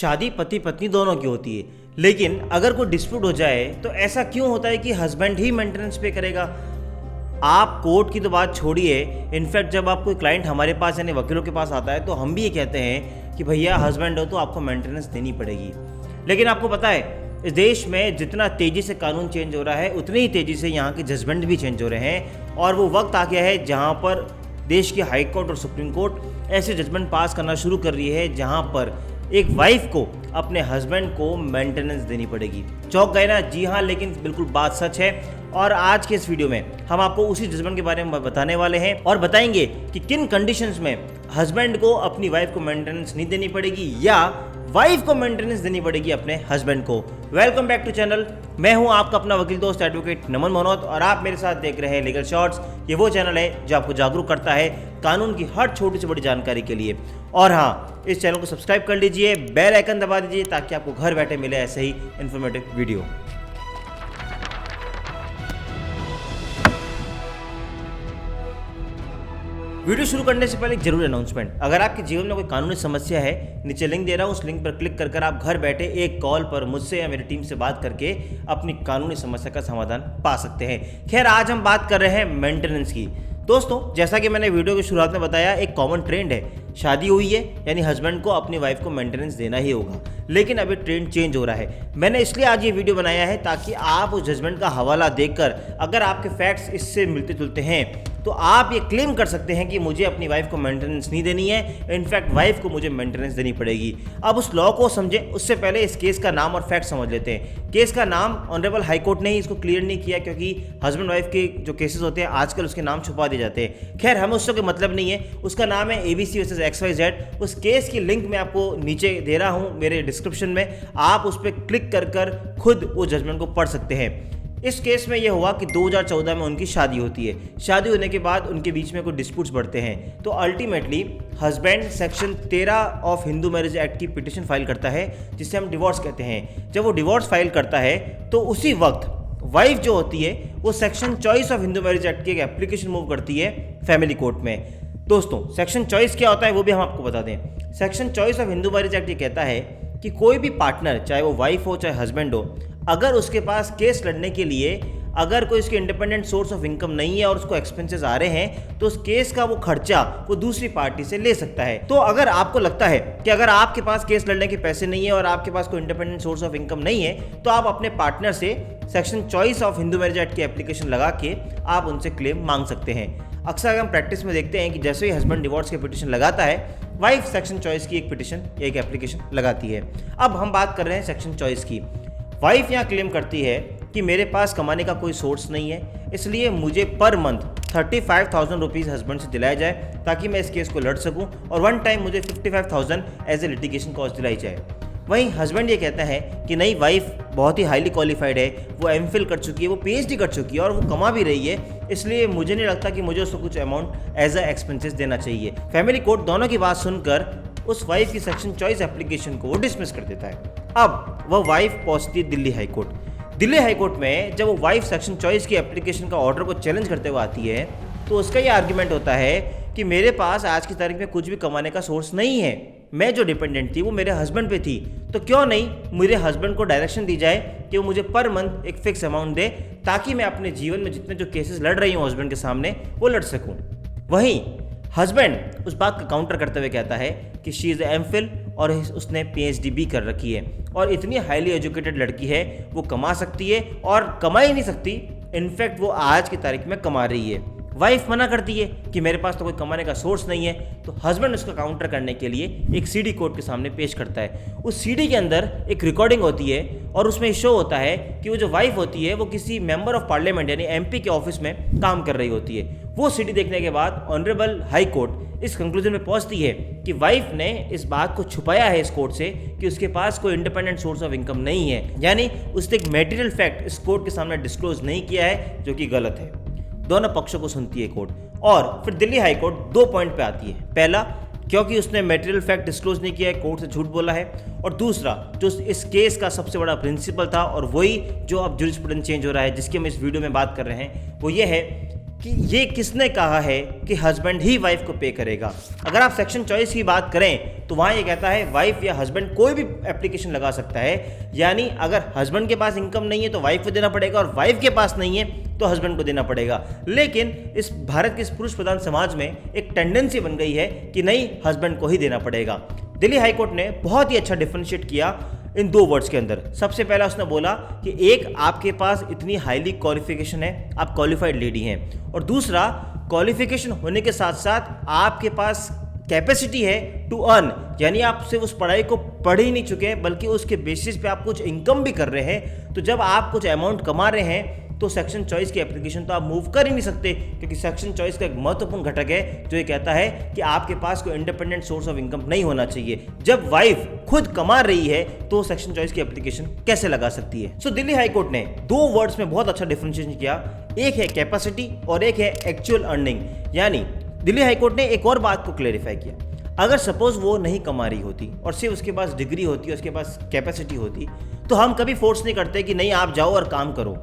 शादी पति पत्नी दोनों की होती है, लेकिन अगर कोई डिस्प्यूट हो जाए तो ऐसा क्यों होता है कि हस्बैंड ही मेंटेनेंस पे करेगा। आप कोर्ट की तो बात छोड़िए, इनफैक्ट जब आप कोई क्लाइंट हमारे पास यानी वकीलों के पास आता है तो हम भी ये कहते हैं कि भैया हस्बैंड हो तो आपको मेंटेनेंस देनी पड़ेगी। लेकिन आपको पता है इस देश में जितना तेज़ी से कानून चेंज हो रहा है उतनी ही तेज़ी से यहाँ के जजमेंट भी चेंज हो रहे हैं, और वो वक्त आ गया है जहाँ पर देश की हाई कोर्ट और सुप्रीम कोर्ट ऐसे जजमेंट पास करना शुरू कर रही है जहाँ पर एक वाइफ को अपने हस्बैंड को मेंटेनेंस देनी पड़ेगी। चौंक गए ना? जी हाँ, लेकिन बिल्कुल बात सच है। और आज के इस वीडियो में हम आपको उसी जजमेंट के बारे में बताने वाले हैं और बताएंगे कि किन कंडीशंस में हस्बैंड को अपनी वाइफ को मेंटेनेंस नहीं देनी पड़ेगी या वाइफ को मेंटेनेंस देनी पड़ेगी अपने हस्बैंड को। Welcome back to channel. मैं हूं आपका अपना वकील दोस्त एडवोकेट नमन मनोत और आप मेरे साथ देख रहे हैं लीगल शॉर्ट्स। ये वो चैनल है जो आपको जागरूक करता है कानून की हर छोटी से बड़ी जानकारी के लिए। और हाँ, इस चैनल को सब्सक्राइब कर लीजिए, बेल आइकन दबा दीजिए ताकि आपको घर बैठे मिले ऐसे ही इन्फॉर्मेटिव वीडियो। वीडियो शुरू करने से पहले एक जरूरी अनाउंसमेंट। अगर आपके जीवन में कोई कानूनी समस्या है, नीचे लिंक दे रहा हूं, उस लिंक पर क्लिक कर आप घर बैठे एक कॉल पर मुझसे या मेरी टीम से बात करके अपनी कानूनी समस्या का समाधान पा सकते हैं। खैर, आज हम बात कर रहे हैं मेंटेनेंस की। दोस्तों, जैसा कि मैंने वीडियो की शुरुआत में बताया, एक कॉमन ट्रेंड है, शादी हुई है यानी हस्बैंड को अपनी वाइफ को मेंटेनेंस देना ही होगा। लेकिन अभी ट्रेंड चेंज हो रहा है। मैंने इसलिए आज ये वीडियो बनाया है ताकि आप उस जजमेंट का हवाला देखकर अगर आपके फैक्ट्स इससे मिलते जुलते हैं तो आप ये क्लेम कर सकते हैं कि मुझे अपनी वाइफ को मेंटेनेंस नहीं देनी है, इनफैक्ट वाइफ को मुझे मेंटेनेंस देनी पड़ेगी। अब उस लॉ को समझें उससे पहले इस केस का नाम और फैक्ट समझ लेते हैं। केस का नाम ऑनरेबल हाई कोर्ट ने ही इसको क्लियर नहीं किया क्योंकि हस्बैंड वाइफ के जो केसेस होते हैं आजकल उसके नाम छुपा दिए जाते हैं। खैर, हमें उससे कोई मतलब नहीं है। उसका नाम है ABC वर्सेस XYZ। उस केस की लिंक मैं आपको नीचे दे रहा हूँ मेरे डिस्क्रिप्शन में, आप उस पर क्लिक कर खुद वो जजमेंट को पढ़ सकते हैं। इस केस में यह हुआ कि 2014 में उनकी शादी होती है। शादी होने के बाद उनके बीच में कुछ डिस्प्यूट्स बढ़ते हैं तो ultimately husband section 13 of Hindu marriage act की पिटीशन फाइल करता है जिसे हम डिवोर्स कहते हैं। जब वो डिवोर्स फाइल करता है तो उसी वक्त वाइफ जो होती है वो section 24 of Hindu marriage act की एक एप्लीकेशन मूव करती है फैमिली कोर्ट में। दोस्तों, सेक्शन 24 क्या होता है वो भी हम आपको बता दें। Section 24 of Hindu marriage act ये कहता है कि कोई भी पार्टनर, चाहे वो वाइफ हो चाहे हस्बैंड हो, अगर उसके पास केस लड़ने के लिए अगर कोई उसके इंडिपेंडेंट सोर्स ऑफ इनकम नहीं है और उसको एक्सपेंसेस आ रहे हैं तो उस केस का वो खर्चा वो दूसरी पार्टी से ले सकता है। तो अगर आपको लगता है कि अगर आपके पास केस लड़ने के पैसे नहीं है और आपके पास कोई इंडिपेंडेंट सोर्स ऑफ इनकम नहीं है तो आप अपने पार्टनर से section 24 of Hindu marriage act की एप्लीकेशन लगा के आप उनसे क्लेम मांग सकते हैं। अक्सर हम प्रैक्टिस में देखते हैं कि जैसे ही हस्बैंड डिवोर्स की पिटीशन लगाता है, वाइफ सेक्शन 24 की एक पिटीशन या एक एप्लीकेशन लगाती है। अब हम बात कर रहे हैं सेक्शन 24 की। वाइफ यहाँ क्लेम करती है कि मेरे पास कमाने का कोई सोर्स नहीं है, इसलिए मुझे पर मंथ 35,000 रुपीज़ हस्बैंड से दिलाया जाए ताकि मैं इस केस को लड़ सकूं और वन टाइम मुझे 55,000 एज ए लिटिगेशन कॉस्ट दिलाई जाए। वहीं हस्बैंड ये कहता है कि नहीं, वाइफ बहुत ही हाईली क्वालिफाइड है, वो MPhil कर चुकी है, वो PhD कर चुकी है और वो कमा भी रही है, इसलिए मुझे नहीं लगता कि मुझे उसको कुछ अमाउंट एज ए एक्सपेंसेस देना चाहिए। फैमिली कोर्ट दोनों की बात सुनकर उस वाइफ की सेक्शन 24 एप्लीकेशन को वो डिसमिस कर देता है। अब वह वाइफ पहुंचती है Delhi high court. Delhi high court में जब वो वाइफ सेक्शन 24 की एप्लीकेशन का ऑर्डर को चैलेंज करते हुए आती है तो उसका ये आर्ग्यूमेंट होता है कि मेरे पास आज की तारीख में कुछ भी कमाने का सोर्स नहीं है, मैं जो डिपेंडेंट थी वो मेरे हस्बैंड पे थी, तो क्यों नहीं मेरे हस्बैंड को डायरेक्शन दी जाए कि वो मुझे पर मंथ एक फिक्स अमाउंट दे ताकि मैं अपने जीवन में जितने जो केसेस लड़ रही हूँ हस्बैंड के सामने वो लड़ सकूँ। वहीं हस्बैंड उस बात का काउंटर करते हुए कहता है कि शी इज़ MPhil और उसने PhD भी कर रखी है और इतनी हाईली एजुकेटेड लड़की है, वो कमा सकती है और कमा ही नहीं सकती, इनफैक्ट वो आज की तारीख में कमा रही है। वाइफ मना करती है कि मेरे पास तो कोई कमाने का सोर्स नहीं है, तो हस्बैंड उसका काउंटर करने के लिए एक CD कोर्ट के सामने पेश करता है। उस CD के अंदर एक रिकॉर्डिंग होती है और उसमें शो होता है कि वो जो वाइफ होती है वो किसी मेंबर ऑफ पार्लियामेंट यानी MP के ऑफिस में काम कर रही होती है। वो CD देखने के बाद ऑनरेबल हाई कोर्ट इस कंक्लूजन में पहुंचती है कि वाइफ ने इस बात को छुपाया है इस कोर्ट से कि उसके पास कोई इंडिपेंडेंट सोर्स ऑफ इनकम नहीं है, यानी उसने एक मेटीरियल फैक्ट इस कोर्ट के सामने डिस्क्लोज नहीं किया है, जो कि गलत है। दोनों पक्षों को सुनती है कोर्ट और फिर दिल्ली हाई कोर्ट 2 पॉइंट पे आती है। पहला, क्योंकि उसने मेटेरियल फैक्ट डिस्क्लोज नहीं किया है, कोर्ट से झूठ बोला है। और दूसरा, जो इस केस का सबसे बड़ा प्रिंसिपल था और वही जो अब जूरिस्प्रूडेंस चेंज हो रहा है जिसकी हम इस वीडियो में बात कर रहे हैं, वो ये है कि ये किसने कहा है कि हस्बैंड ही वाइफ को पे करेगा। अगर आप सेक्शन 24 की बात करें तो वहाँ ये कहता है वाइफ या हस्बैंड कोई भी एप्लीकेशन लगा सकता है, यानी अगर हस्बैंड के पास इनकम नहीं है तो वाइफ को देना पड़ेगा और वाइफ के पास नहीं है तो हस्बैंड को देना पड़ेगा। लेकिन इस भारत के इस पुरुष प्रधान समाज में एक टेंडेंसी बन गई है कि नहीं, हस्बैंड को ही देना पड़ेगा। दिल्ली हाईकोर्ट ने बहुत ही अच्छा डिफरेंशिएट किया इन 2 वर्ड्स के अंदर। सबसे पहला उसने बोला कि एक, आपके पास इतनी हाईली क्वालिफिकेशन है, आप क्वालिफाइड लेडी हैं, और दूसरा, क्वालिफिकेशन होने के साथ साथ आपके पास कैपेसिटी है टू अर्न, यानी आप सिर्फ उस पढ़ाई को पढ़ ही नहीं चुके हैं बल्कि उसके बेसिस पे आप कुछ इनकम भी कर रहे हैं। तो जब आप कुछ अमाउंट कमा रहे हैं तो सेक्शन 24 की एप्लीकेशन तो आप मूव कर ही नहीं सकते, क्योंकि सेक्शन 24 का एक महत्वपूर्ण घटक है जो ये कहता है कि आपके पास कोई इंडिपेंडेंट सोर्स ऑफ इनकम नहीं होना चाहिए। जब वाइफ खुद कमा रही है तो सेक्शन 24 की एप्लीकेशन कैसे लगा सकती है। सो दिल्ली हाईकोर्ट ने 2 वर्ड्स में बहुत अच्छा डिफरेंशिएशन किया, एक है कैपेसिटी और एक है एक्चुअल अर्निंग। यानी दिल्ली हाईकोर्ट ने एक और बात को क्लेरिफाई किया, अगर सपोज वो नहीं कमा रही होती और सिर्फ उसके पास डिग्री होती, उसके पास कैपेसिटी होती, तो हम कभी फोर्स नहीं करते कि नहीं आप जाओ और काम करो।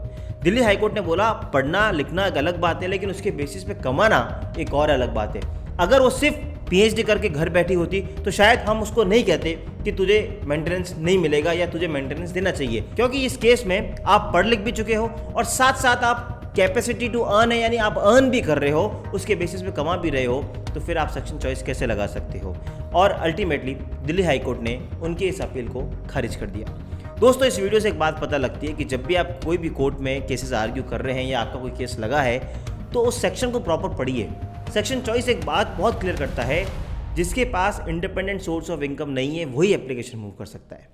दिल्ली हाईकोर्ट ने बोला पढ़ना लिखना एक अलग बात है, लेकिन उसके बेसिस पे कमाना एक और अलग बात है। अगर वो सिर्फ पीएचडी करके घर बैठी होती तो शायद हम उसको नहीं कहते कि तुझे मेंटेनेंस नहीं मिलेगा या तुझे मेंटेनेंस देना चाहिए, क्योंकि इस केस में आप पढ़ लिख भी चुके हो और साथ साथ आप कैपेसिटी टू अर्न है, यानी आप अर्न भी कर रहे हो, उसके बेसिस पे कमा भी रहे हो, तो फिर आप सेक्शन 24 कैसे लगा सकते हो। और अल्टीमेटली दिल्ली हाईकोर्ट ने उनके इस अपील को खारिज कर दिया। दोस्तों, इस वीडियो से एक बात पता लगती है कि जब भी आप कोई भी कोर्ट में केसेस आर्ग्यू कर रहे हैं या आपका कोई केस लगा है तो उस सेक्शन को प्रॉपर पढ़िए। सेक्शन 24 एक बात बहुत क्लियर करता है, जिसके पास इंडिपेंडेंट सोर्स ऑफ इनकम नहीं है वही एप्लीकेशन मूव कर सकता है।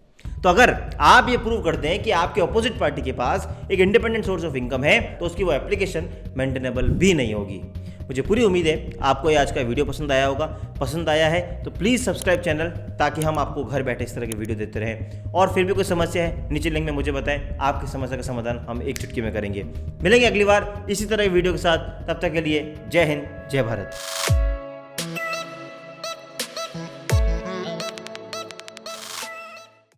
तो अगर आप ये प्रूव करते हैं कि आपके अपोजिट पार्टी के पास एक इंडिपेंडेंट सोर्स ऑफ इनकम है तो उसकी वो एप्लीकेशन मेंटेनेबल भी नहीं होगी। मुझे पूरी उम्मीद है आपको ये आज का वीडियो पसंद आया होगा। पसंद आया है तो प्लीज़ सब्सक्राइब चैनल, ताकि हम आपको घर बैठे इस तरह के वीडियो देते रहें। और फिर भी कोई समस्या है नीचे लिंक में मुझे बताएं, आपकी समस्या का समाधान हम एक चुटकी में करेंगे। मिलेंगे अगली बार इसी तरह की वीडियो के साथ, तब तक के लिए जय हिंद जय भारत।